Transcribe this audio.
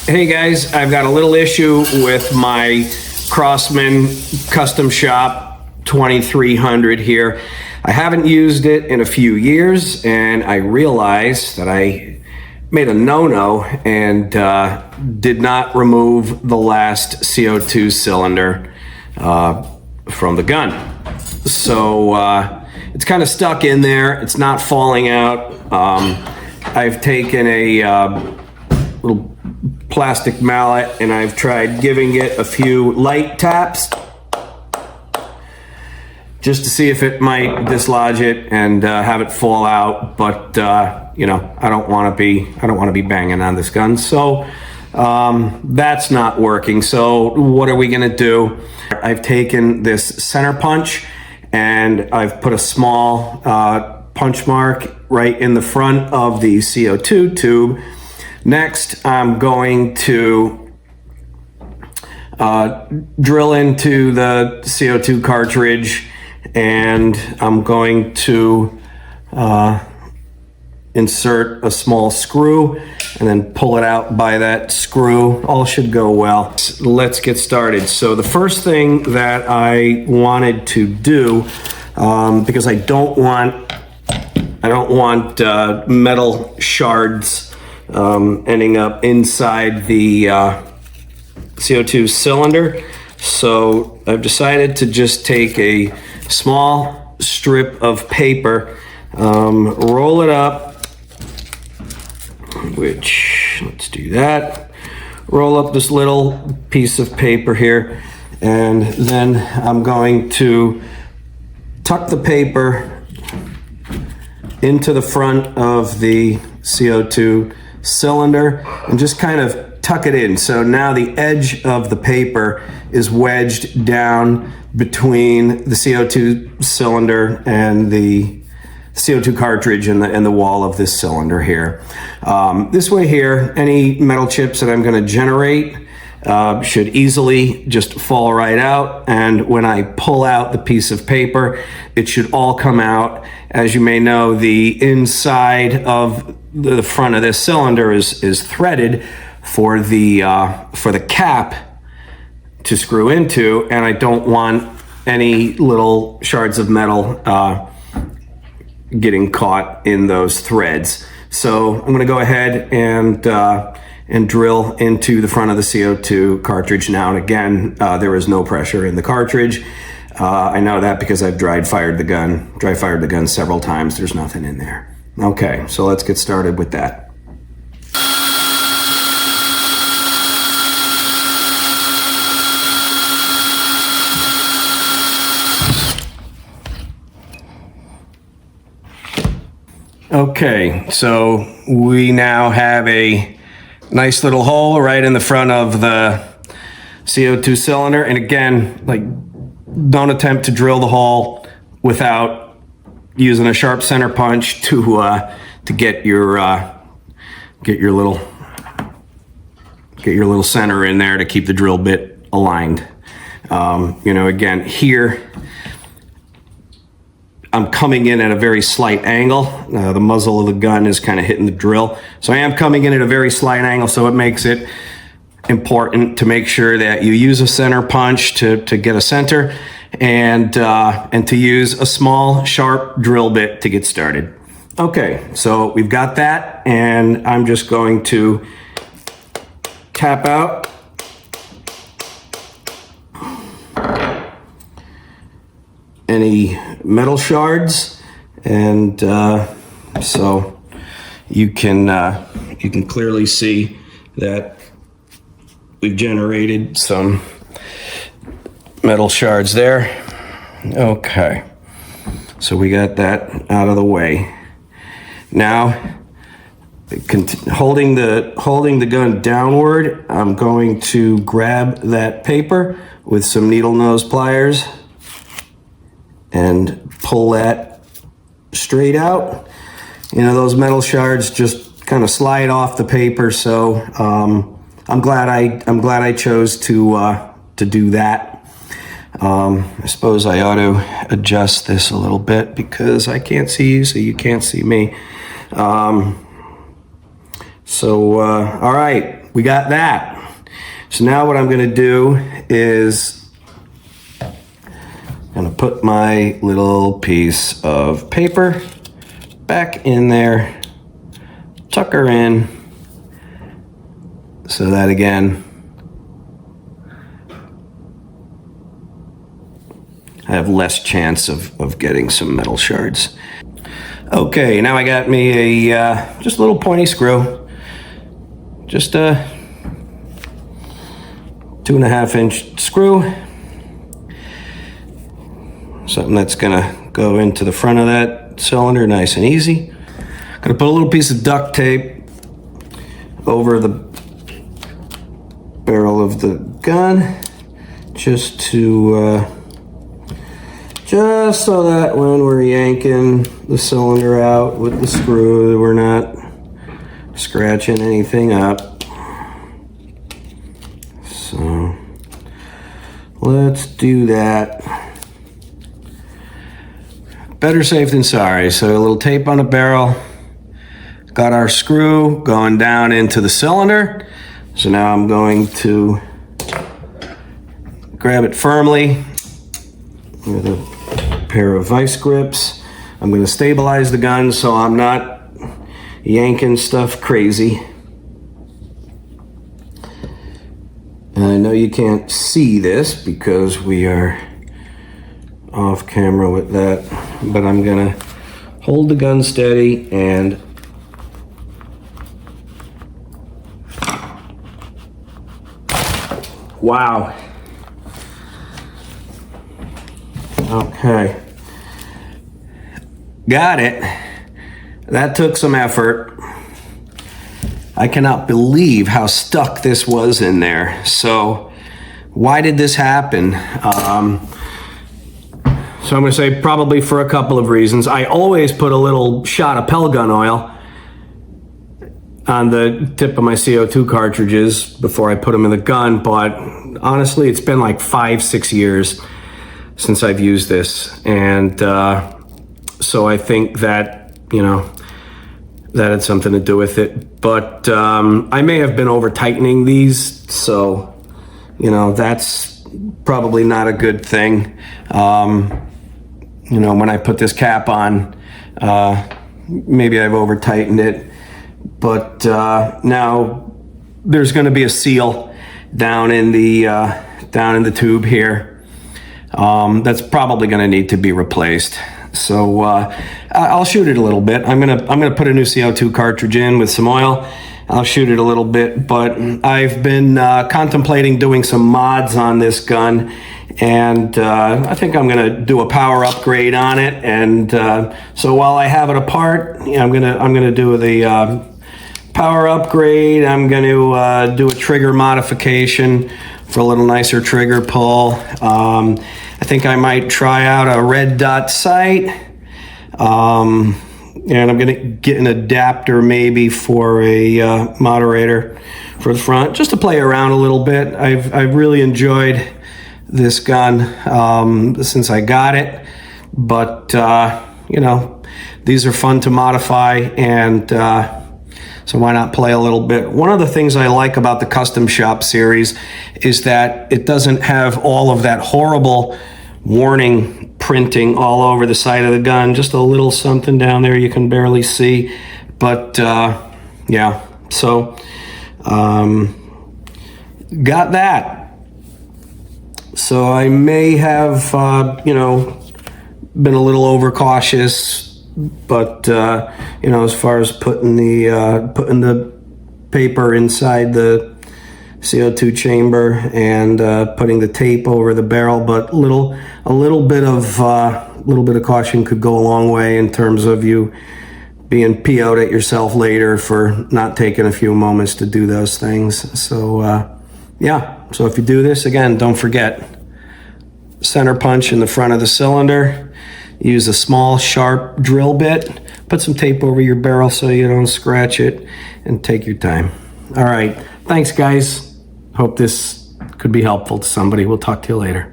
Hey guys, I've got a little issue with my Crosman Custom Shop 2300 here. I haven't used it in a few years, and I realized that I made a no-no and did not remove the last CO2 cylinder from the gun. So it's kind of stuck in there. It's not falling out. I've taken a little plastic mallet and I've tried giving it a few light taps just to see if it might dislodge it and have it fall out. But you know, I don't want to be banging on this gun, so that's not working. So what are we gonna do? I've taken this center punch and I've put a small punch mark right in the front of the CO2 tube. Next, I'm going to drill into the CO2 cartridge, and I'm going to insert a small screw and then pull it out by that screw. All should go well. Let's get started. So the first thing that I wanted to do, because I don't want metal shards ending up inside the CO2 cylinder, so I've decided to just take a small strip of paper, roll it up, which, let's do that, roll up this little piece of paper here, and then I'm going to tuck the paper into the front of the CO2 cylinder and just kind of tuck it in. So now the edge of the paper is wedged down between the CO2 cylinder and the CO2 cartridge and the wall of this cylinder here. This way here, any metal chips that I'm going to generate should easily just fall right out, and when I pull out the piece of paper, it should all come out. As you may know, the inside of the front of this cylinder is threaded for the cap to screw into, and I don't want any little shards of metal getting caught in those threads. So I'm going to go ahead and drill into the front of the CO2 cartridge now. And again, there is no pressure in the cartridge. I know that because I've dry fired the gun several times. There's nothing in there. Okay, so let's get started with that. Okay, so we now have a nice little hole right in the front of the CO2 cylinder. And again, like, don't attempt to drill the hole without using a sharp center punch to get your little center in there to keep the drill bit aligned. You know, again, here I'm coming in at a very slight angle. The muzzle of the gun is kind of hitting the drill, so I am coming in at a very slight angle, so it makes it important to make sure that you use a center punch to get a center, and to use a small sharp drill bit to get started. Okay, so we've got that, and I'm just going to tap out any metal shards, and so you can clearly see that we've generated some metal shards there. Okay, so we got that out of the way. Now, holding the gun downward, I'm going to grab that paper with some needle nose pliers and pull that straight out. You know, those metal shards just kind of slide off the paper, so I'm glad I chose to do that. I suppose I ought to adjust this a little bit because I can't see you, so you can't see me. All right, we got that. So now what I'm going to do is I'm going to put my little piece of paper back in there, tuck her in, so that again, I have less chance of getting some metal shards. Okay, now I got me a just a little pointy screw, just a 2.5 inch screw, something that's gonna go into the front of that cylinder nice and easy. Gonna put a little piece of duct tape over the barrel of the gun, just so that when we're yanking the cylinder out with the screw, we're not scratching anything up. So let's do that. Better safe than sorry. So a little tape on the barrel. Got our screw going down into the cylinder. So now I'm going to grab it firmly with a pair of vice grips. I'm going to stabilize the gun so I'm not yanking stuff crazy. And I know you can't see this because we are off camera with that, but I'm going to hold the gun steady and wow. Okay. Got it. That took some effort. I cannot believe how stuck this was in there. So why did this happen? So I'm going to say probably for a couple of reasons. I always put a little shot of pellet gun oil on the tip of my CO2 cartridges before I put them in the gun, but honestly, it's been like 5-6 years since I've used this, and so I think that, you know, that had something to do with it. But I may have been over tightening these, so you know, that's probably not a good thing. You know, when I put this cap on, maybe I've over tightened it. But now there's going to be a seal down in the tube here. That's probably going to need to be replaced. So I'll shoot it a little bit. I'm gonna put a new CO2 cartridge in with some oil. I'll shoot it a little bit, but I've been contemplating doing some mods on this gun, and I think I'm gonna do a power upgrade on it. And so while I have it apart, you know, I'm gonna do the power upgrade. I'm gonna do a trigger modification for a little nicer trigger pull. I think I might try out a red dot sight. And I'm gonna get an adapter maybe for a moderator for the front, just to play around a little bit. I've really enjoyed this gun since I got it, but you know, these are fun to modify, and so why not play a little bit? One of the things I like about the Custom Shop series is that it doesn't have all of that horrible warning printing all over the side of the gun. Just a little something down there you can barely see. But yeah, so got that. So I may have, you know, been a little overcautious, but you know, as far as putting the paper inside the CO2 chamber and putting the tape over the barrel, but a little bit of caution could go a long way in terms of you being PO'd at yourself later for not taking a few moments to do those things. So yeah, so if you do this again, don't forget center punch in the front of the cylinder. Use a small sharp drill bit, put some tape over your barrel so you don't scratch it, and take your time. All right, thanks guys. Hope this could be helpful to somebody. We'll talk to you later.